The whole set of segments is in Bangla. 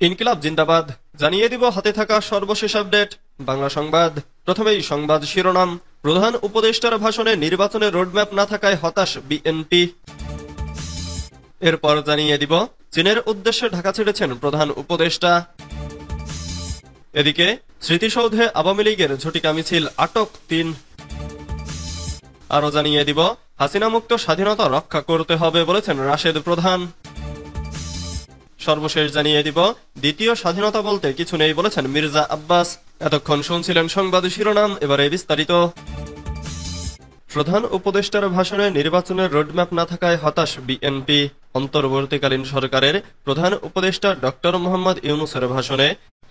ইনকিলাব জিন্দাবাদ জানিয়ে দিব হাতে থাকা সর্বশেষ আপডেট বাংলা সংবাদ। প্রথমেই সংবাদ শিরোনাম। প্রধান উপদেষ্টার ভাষণে নির্বাচনের রোডম্যাপ না থাকায় হতাশ বিএনপি। এরপর জানিয়ে দিব চীনের উদ্দেশ্যে ঢাকা ছেড়েছেন প্রধান উপদেষ্টা। এদিকে স্মৃতিসৌধে আওয়ামী লীগের ঝটিকা মিছিল, আটক ৩। আরো জানিয়ে দিব হাসিনা মুক্ত স্বাধীনতা রক্ষা করতে হবে বলেছেন রাশেদ প্রধান। সর্বশেষ জানিয়ে দিব দ্বিতীয় স্বাধীনতা বলতে কিছু নেই বলেছেন মির্জা আব্বাস। এতক্ষণ শুনছিলেন সংবাদ শিরোনাম, এবারে বিস্তারিত। প্রধান উপদেষ্টার ভাষণে নির্বাচনের রোডম্যাপ না থাকায় হতাশ বিএনপি। অন্তর্বর্তীকালীন সরকারের প্রধান উপদেষ্টা ডক্টর মোহাম্মদ ইউনূসের ভাষণে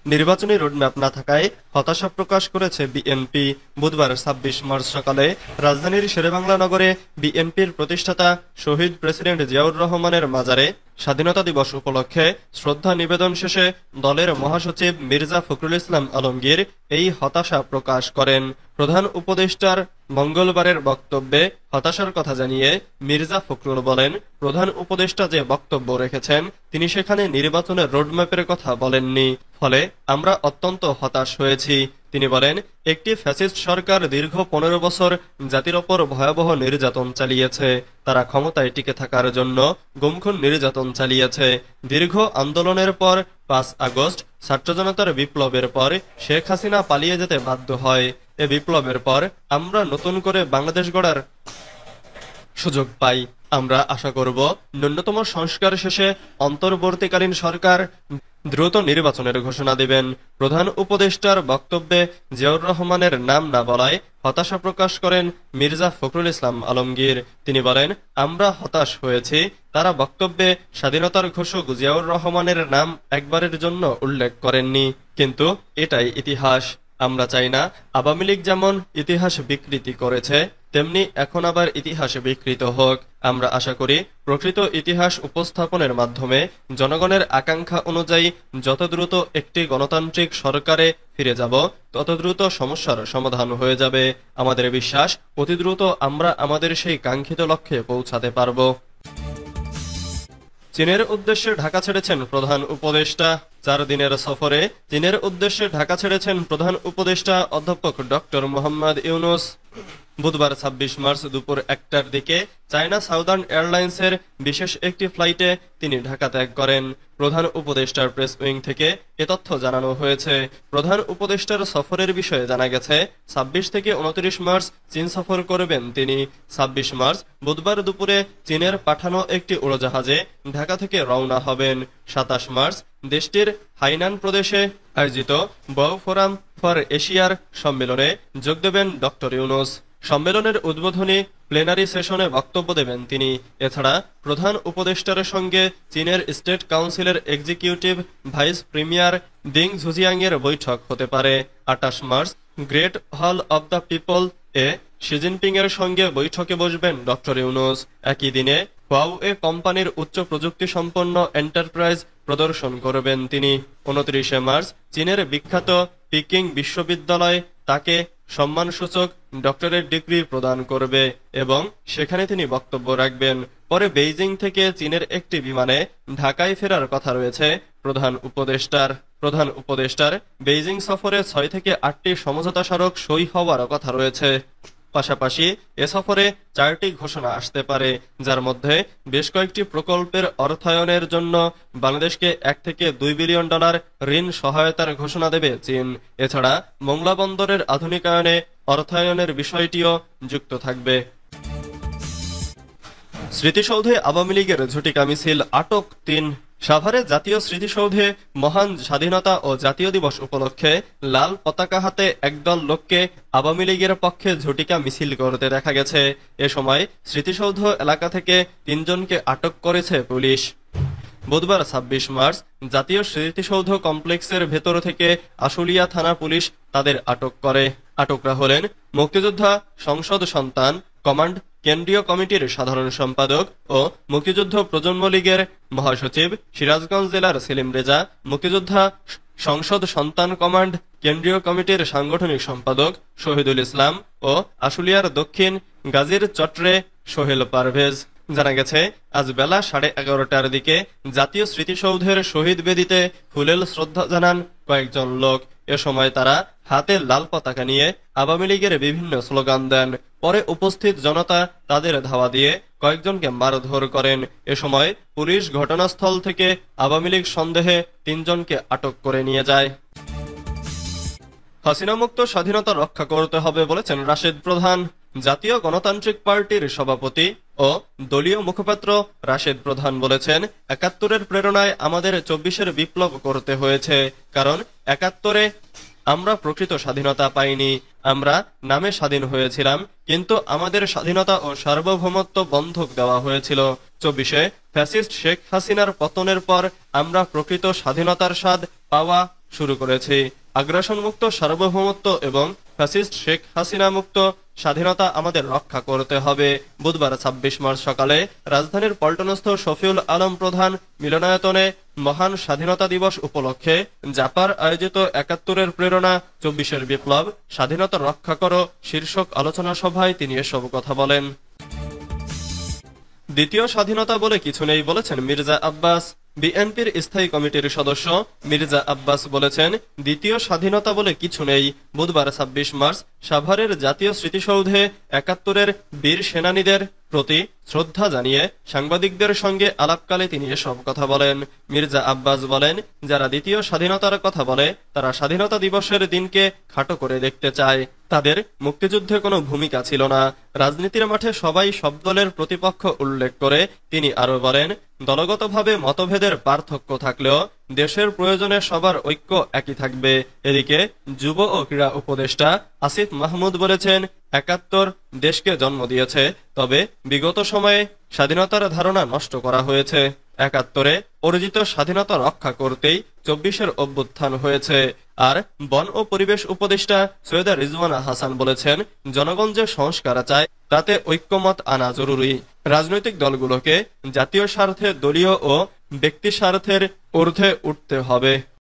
নির্বাচনী রোডম্যাপ না থাকায় হতাশা প্রকাশ করেছে বিএনপি। বুধবার ২৬ মার্চ সকালে রাজধানীর শেরেবাংলা নগরে বিএনপির প্রতিষ্ঠাতা শহীদ প্রেসিডেন্ট জিয়াউর রহমানের মাজারে স্বাধীনতা দিবস উপলক্ষে শ্রদ্ধা নিবেদন শেষে দলের মহাসচিব মির্জা ফখরুল ইসলাম আলমগীর এই হতাশা প্রকাশ করেন। প্রধান উপদেষ্টার মঙ্গলবারের বক্তব্যে হতাশার কথা জানিয়ে মির্জা ফখরুল বলেন, প্রধান উপদেষ্টা যে বক্তব্য রেখেছেন তিনি সেখানে নির্বাচনের রোডম্যাপের কথা বলেননি, ফলে আমরা অত্যন্ত হতাশ হয়েছি। তিনি বলেন, একটি ফ্যাসিস্ট সরকার দীর্ঘ ১৫ বছর জাতির ওপর ভয়াবহ নির্যাতন চালিয়েছে। তারা ক্ষমতায় টিকে থাকার জন্য গুমখুন নির্যাতন চালিয়েছে। দীর্ঘ আন্দোলনের পর ৫ আগস্ট ছাত্র জনতার বিপ্লবের পর শেখ হাসিনা পালিয়ে যেতে বাধ্য হয়। এ বিপ্লবের পর আমরা নতুন করে বাংলাদেশ গড়ার সুযোগ পাই। আমরা আশা করব ন্যূনতম সংস্কার শেষে অন্তর্বর্তীকালীন সরকার দ্রুত নির্বাচনের ঘোষণা দেবেন। প্রধান উপদেষ্টার বক্তব্যে জিয়াউর রহমানের নাম না বলায় হতাশা প্রকাশ করেন মির্জা ফখরুল ইসলাম আলমগীর। তিনি বলেন, আমরা হতাশ হয়েছি। তারা বক্তব্যে স্বাধীনতার ঘোষক জিয়াউর রহমানের নাম একবারের জন্য উল্লেখ করেননি, কিন্তু এটাই ইতিহাস। আমরা চাই না আওয়ামী লীগ যেমন ইতিহাস বিকৃতি করেছে তেমনি এখন আবার ইতিহাস বিকৃত হোক। আমরা আশা করি প্রকৃত ইতিহাস উপস্থাপনের মাধ্যমে জনগণের আকাঙ্ক্ষা অনুযায়ী যত দ্রুত একটি গণতান্ত্রিক সরকারে ফিরে যাব তত দ্রুত সমস্যার সমাধান হয়ে যাবে। আমাদের বিশ্বাস অতি দ্রুত আমরা আমাদের সেই কাঙ্ক্ষিত লক্ষ্যে পৌঁছাতে পারব। চীনের উদ্দেশ্যে ঢাকা ছেড়েছেন প্রধান উপদেষ্টা। ৪ দিনের সফরে চীনের উদ্দেশ্যে ঢাকা ছেড়েছেন প্রধান উপদেষ্টা অধ্যাপক ডক্টর মোহাম্মদ ইউনূস। বুধবার ২৬ মার্চ দুপুর ১টার দিকে চায়না সাউদার্ন এয়ারলাইন্সের বিশেষ একটি ফ্লাইটে তিনি ঢাকা ত্যাগ করেন। প্রধান উপদেষ্টার প্রেস উইং থেকে এ তথ্য জানানো হয়েছে। প্রধান উপদেষ্টার সফরের বিষয়ে জানা গেছে, ২৬ থেকে ২৯ মার্চ চীন সফর করবেন তিনি। ২৬ মার্চ বুধবার দুপুরে চীনের পাঠানো একটি উড়োজাহাজে ঢাকা থেকে রওনা হবেন। ২৭ মার্চ দেশটির হাইনান প্রদেশে আয়োজিত ওয়ার্ল্ড ফোরাম ফর এশিয়ার সম্মেলনে যোগ দেবেন ডক্টর ইউনূস। সম্মেলনের উদ্বোধনী প্লেনারি সেশনে বক্তব্য দেবেন তিনি। এছাড়া প্রধান উপদেষ্টার সঙ্গে চীনের স্টেট কাউন্সিলের এক্সিকিউটিভ ভাইস প্রিমিয়ার দিং ঝুজিয়াংয়ের বৈঠক হতে পারে। ২৮ মার্চ গ্রেট হল of the people A Xi Jinping এর সঙ্গে বৈঠকে বসবেন ডক্টর ইউনূস। একই দিনে হুয়াওয়ে কোম্পানির উচ্চ প্রযুক্তি সম্পন্ন এন্টারপ্রাইজ প্রদর্শন করবেন তিনি। ২৯ মার্চ চীনের বিখ্যাত পিকিং বিশ্ববিদ্যালয় তাকে সম্মানসূচক ডক্টরেট ডিগ্রি প্রদান করবে এবং সেখানে তিনি বক্তব্য রাখবেন। পরে বেইজিং থেকে চীনের একটি বিমানে ঢাকায় ফেরার কথা রয়েছে প্রধান উপদেষ্টার বেইজিং সফরে ৬ থেকে ৮টি সমঝোতা স্মারক সই হওয়ার কথা রয়েছে। পাশাপাশি এ সফরে ৪টি ঘোষণা আসতে পারে, যার মধ্যে বেশ কয়েকটি প্রকল্পের অর্থায়নের জন্য বাংলাদেশকে $১ থেকে $২ বিলিয়ন ঋণ সহায়তার ঘোষণা দেবে চীন। এছাড়া মোংলা বন্দরের আধুনিকায়নে অর্থায়নের বিষয়টিও যুক্ত থাকবে। স্মৃতিসৌধে আওয়ামী লীগের ঝটিকা মিছিল, আটক ৩। সাভারে জাতীয় স্মৃতিসৌধে মহান স্বাধীনতা ও জাতীয় দিবস উপলক্ষে লাল পতাকা হাতে একদল লোককে আওয়ামী লীগের পক্ষে ঝটিকা মিছিল করতে দেখা গেছে। এ সময় স্মৃতিসৌধ এলাকা থেকে ৩ জনকে আটক করেছে পুলিশ। বুধবার ২৬ মার্চ জাতীয় স্মৃতিসৌধ কমপ্লেক্সের ভেতর থেকে আশুলিয়া থানা পুলিশ তাদের আটক করে। আটকরা হলেন মুক্তিযোদ্ধা সংসদ সন্তান কমান্ড কেন্দ্রীয় কমিটির সাধারণ সম্পাদক ও মুক্তিযুদ্ধ প্রজন্ম লীগের মহাসচিব সিরাজগঞ্জ জেলার সেলিম রেজা, মুক্তিযোদ্ধা সংসদ সন্তান কমান্ড কেন্দ্রীয় কমিটির সাংগঠনিক সম্পাদক শহীদুল ইসলাম ও আশুলিয়ার দক্ষিণ গাজীর চট্রে সোহেল পারভেজ। জানা গেছে, আজ বেলা 11:30টার দিকে জাতীয় স্মৃতিসৌধের শহীদ বেদিতে ফুলেল শ্রদ্ধা জানান কয়েকজন লোক। এ সময় তারা হাতে লাল পতাকা নিয়ে আওয়ামী লীগের বিভিন্ন স্লোগান দেন। পরে উপস্থিত জনতা তাদের ধাওয়া দিয়ে কয়েকজনকে মারধর করেন। এ সময় পুলিশ ঘটনাস্থল থেকে আওয়ামী লীগ সন্দেহে 3 জনকে আটক করে নিয়ে যায়। হাসিনামুক্ত স্বাধীনতা রক্ষা করতে হবে বলেছেন রাশেদ প্রধান। জাতীয় গণতান্ত্রিক পার্টির সভাপতি ও দলীয় মুখপাত্র রাশেদ প্রধান বলেছেন, ৭১-এর প্রেরণায় আমাদের ২৪-এর বিপ্লব করতে হয়েছে। কারণ ৭১-এ আমরা প্রকৃত স্বাধীনতা পাইনি। আমরা নামে স্বাধীন হয়েছিলাম, কিন্তু আমাদের স্বাধীনতা ও সার্বভৌমত্ব বন্ধক দেওয়া হয়েছিল। ২৪-এ ফ্যাসিস্ট শেখ হাসিনার পতনের পর আমরা প্রকৃত স্বাধীনতার স্বাদ পাওয়া শুরু করেছি। আগ্রাসন মুক্ত সার্বভৌমত্ব এবং ফ্যাসিস্ট শেখ হাসিনা মুক্ত স্বাধীনতা আমাদের রক্ষা করতে হবে। বুধবার ২৬ মার্চ সকালে রাজধানীর পল্টনস্থ শফিউল আলম প্রধান মিলনায়তনে মহান স্বাধীনতা দিবস উপলক্ষে জাপার আয়োজিত ৭১-এর প্রেরণা ২৪-এর বিপ্লব স্বাধীনতা রক্ষা করো শীর্ষক আলোচনা সভায় তিনি এসব কথা বলেন। দ্বিতীয় স্বাধীনতা বলে কিছু নেই বলেছেন মির্জা আব্বাস। বিএনপির স্থায়ী কমিটির সদস্য মির্জা আব্বাস বলেছেন, দ্বিতীয় স্বাধীনতা বলে কিছু নেই। বুধবার ২৬ মার্চ সাভারের জাতীয় স্মৃতিসৌধে ৭১-এর বীর সেনানীদের প্রতি শ্রদ্ধা জানিয়ে সাংবাদিকদের সঙ্গে আলাপকালে তিনি এসব কথা বলেন। মির্জা আব্বাস বলেন, যারা দ্বিতীয় স্বাধীনতার কথা বলে তারা স্বাধীনতা দিবসের দিনকে খাটো করে দেখতে চায়। তাদের মুক্তিযুদ্ধে কোনো ভূমিকা ছিল না। রাজনীতির মাঠে সবাই সব দলের প্রতিপক্ষ উল্লেখ করে তিনি আরো বলেন, দলগতভাবে মতভেদের পার্থক্য থাকলেও দেশের প্রয়োজনে সবার ঐক্য একই থাকবে। এদিকে যুব ও ক্রীড়া উপদেষ্টা আসিফ মাহমুদ বলেছেন, ৭১ দেশকে জন্ম দিয়েছে, তবে বিগত সময়ে স্বাধীনতার ধারণা নষ্ট করা হয়েছে। ৭১-এ অর্জিত স্বাধীনতা রক্ষা করতেই ২৪-এর অভ্যুত্থান হয়েছে। আর বন ও পরিবেশ উপদেষ্টা সৈয়দা রিজওয়ানা হাসান বলেছেন, জনগণ যে সংস্কার চায় তাতে ঐক্যমত আনা জরুরি। রাজনৈতিক দলগুলোকে জাতীয় স্বার্থে দলীয় ও ব্যক্তি স্বার্থের ঊর্ধ্বে উঠতে হবে।